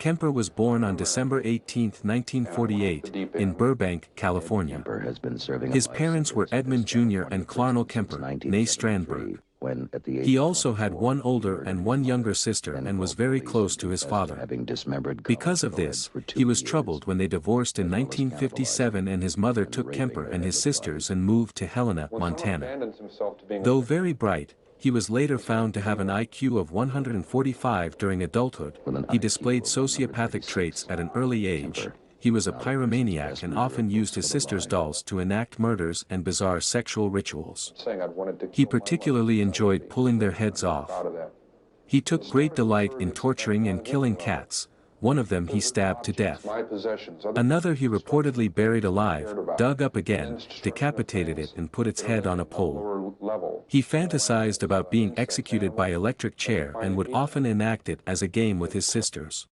Kemper was born on December 18, 1948, in Burbank, California. His parents were Edmund Jr. and Clarnell Kemper, née Strandberg. He also had one older and one younger sister and was very close to his father. Because of this, he was troubled when they divorced in 1957 and his mother took Kemper and his sisters and moved to Helena, Montana. Though very bright, he was later found to have an IQ of 145 during adulthood. He displayed sociopathic traits at an early age. He was a pyromaniac and often used his sister's dolls to enact murders and bizarre sexual rituals. He particularly enjoyed pulling their heads off. He took great delight in torturing and killing cats. One of them he stabbed to death. Another he reportedly buried alive, dug up again, decapitated it and put its head on a pole. He fantasized about being executed by electric chair and would often enact it as a game with his sisters.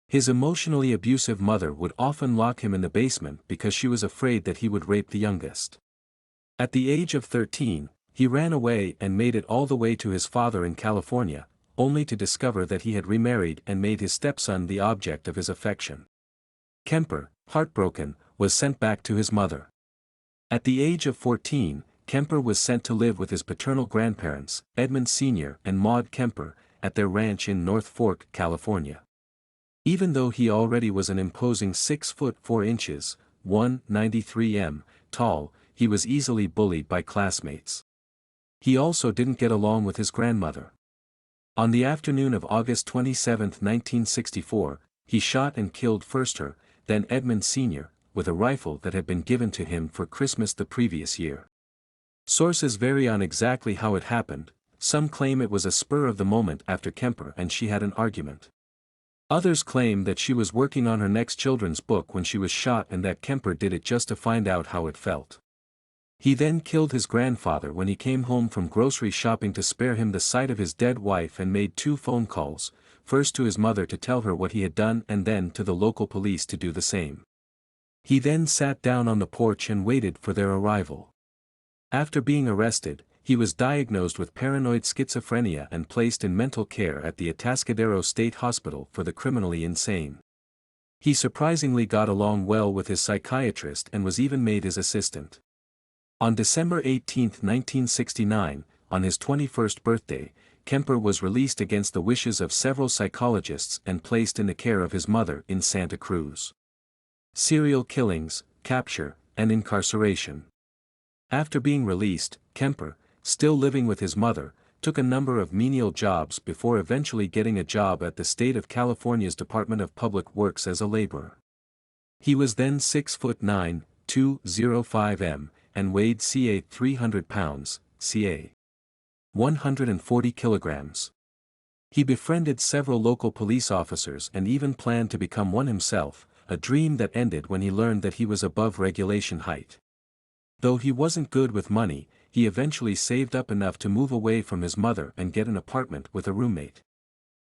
His emotionally abusive mother would often lock him in the basement because she was afraid that he would rape the youngest. At the age of 13, he ran away and made it all the way to his father in California, only to discover that he had remarried and made his stepson the object of his affection. Kemper, heartbroken, was sent back to his mother. At the age of 14, Kemper was sent to live with his paternal grandparents, Edmund Sr. and Maud Kemper, at their ranch in North Fork, California. Even though he already was an imposing 6 foot 4 inches, 193 m, tall, he was easily bullied by classmates. He also didn't get along with his grandmother. On the afternoon of August 27, 1964, he shot and killed first her, then Edmund Sr., with a rifle that had been given to him for Christmas the previous year. Sources vary on exactly how it happened. Some claim it was a spur of the moment after Kemper and she had an argument. Others claim that she was working on her next children's book when she was shot and that Kemper did it just to find out how it felt. He then killed his grandfather when he came home from grocery shopping to spare him the sight of his dead wife and made 2 phone calls, first to his mother to tell her what he had done and then to the local police to do the same. He then sat down on the porch and waited for their arrival. After being arrested, he was diagnosed with paranoid schizophrenia and placed in mental care at the Atascadero State Hospital for the criminally insane. He surprisingly got along well with his psychiatrist and was even made his assistant. On December 18, 1969, on his 21st birthday, Kemper was released against the wishes of several psychologists and placed in the care of his mother in Santa Cruz. Serial killings, capture, and incarceration. After being released, Kemper, still living with his mother, took a number of menial jobs before eventually getting a job at the state of California's Department of Public Works as a laborer. He was then 6'9", 205 m, and weighed ca 300 pounds, ca 140 kilograms. He befriended several local police officers and even planned to become one himself, a dream that ended when he learned that he was above regulation height. Though he wasn't good with money, he eventually saved up enough to move away from his mother and get an apartment with a roommate.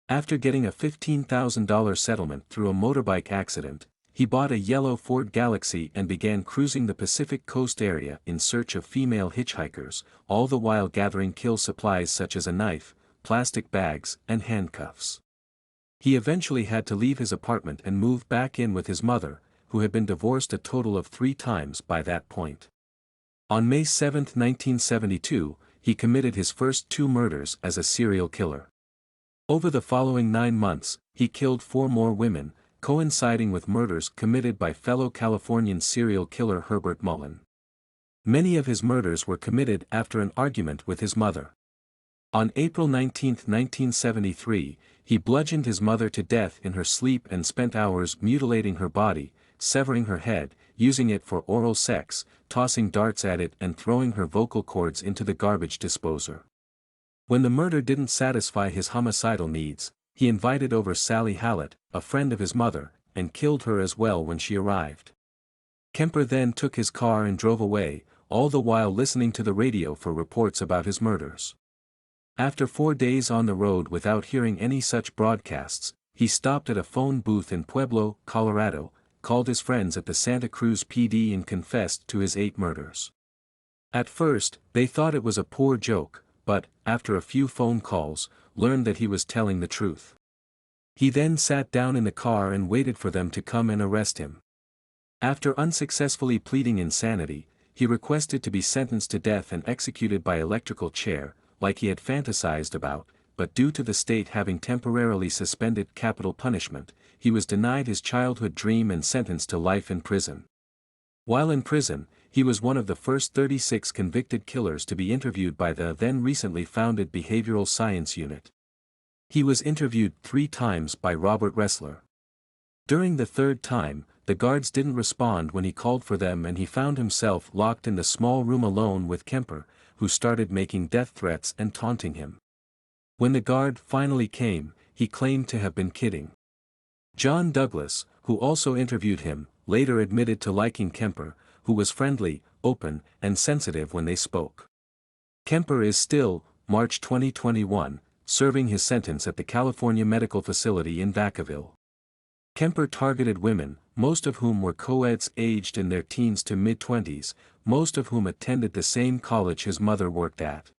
After getting a $15,000 settlement through a motorbike accident, he bought a yellow Ford Galaxy and began cruising the Pacific Coast area in search of female hitchhikers, all the while gathering kill supplies such as a knife, plastic bags, and handcuffs. He eventually had to leave his apartment and move back in with his mother, who had been divorced a total of 3 times by that point. On May 7, 1972, he committed his first 2 murders as a serial killer. Over the following 9 months, he killed 4 more women, coinciding with murders committed by fellow Californian serial killer Herbert Mullen. Many of his murders were committed after an argument with his mother. On April 19, 1973, he bludgeoned his mother to death in her sleep and spent hours mutilating her body, severing her head, using it for oral sex, tossing darts at it and throwing her vocal cords into the garbage disposer. When the murder didn't satisfy his homicidal needs, he invited over Sally Hallett, a friend of his mother, and killed her as well when she arrived. Kemper then took his car and drove away, all the while listening to the radio for reports about his murders. After 4 days on the road without hearing any such broadcasts, he stopped at a phone booth in Pueblo, Colorado, called his friends at the Santa Cruz PD and confessed to his 8 murders. At first, they thought it was a poor joke, but, after a few phone calls, learned that he was telling the truth. He then sat down in the car and waited for them to come and arrest him. After unsuccessfully pleading insanity, he requested to be sentenced to death and executed by electrical chair, like he had fantasized about, but due to the state having temporarily suspended capital punishment, he was denied his childhood dream and sentenced to life in prison. While in prison, he was one of the first 36 convicted killers to be interviewed by the then recently founded Behavioral Science Unit. He was interviewed 3 times by Robert Ressler. During the 3rd time, the guards didn't respond when he called for them and he found himself locked in the small room alone with Kemper, who started making death threats and taunting him. When the guard finally came, he claimed to have been kidding. John Douglas, who also interviewed him, later admitted to liking Kemper, who was friendly, open, and sensitive when they spoke. Kemper is still, March 2021, serving his sentence at the California Medical Facility in Vacaville. Kemper targeted women, most of whom were co-eds aged in their teens to mid-20s, most of whom attended the same college his mother worked at.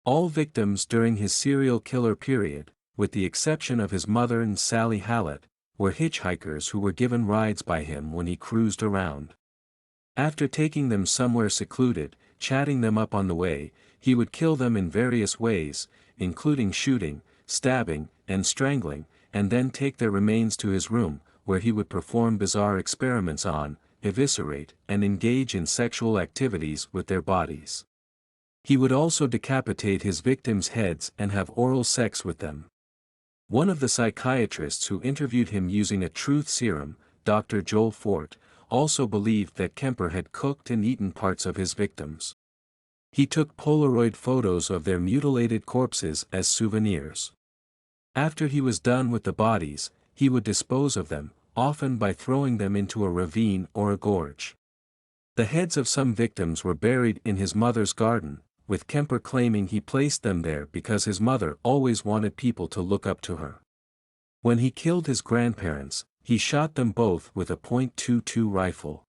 All victims during his serial killer period, with the exception of his mother and Sally Hallett, were hitchhikers who were given rides by him when he cruised around. After taking them somewhere secluded, chatting them up on the way, he would kill them in various ways, including shooting, stabbing, and strangling, and then take their remains to his room, where he would perform bizarre experiments on, eviscerate, and engage in sexual activities with their bodies. He would also decapitate his victims' heads and have oral sex with them. One of the psychiatrists who interviewed him using a truth serum, Dr. Joel Fort, also believed that Kemper had cooked and eaten parts of his victims. He took Polaroid photos of their mutilated corpses as souvenirs. After he was done with the bodies, he would dispose of them, often by throwing them into a ravine or a gorge. The heads of some victims were buried in his mother's garden, with Kemper claiming he placed them there because his mother always wanted people to look up to her. When he killed his grandparents, he shot them both with a .22 rifle.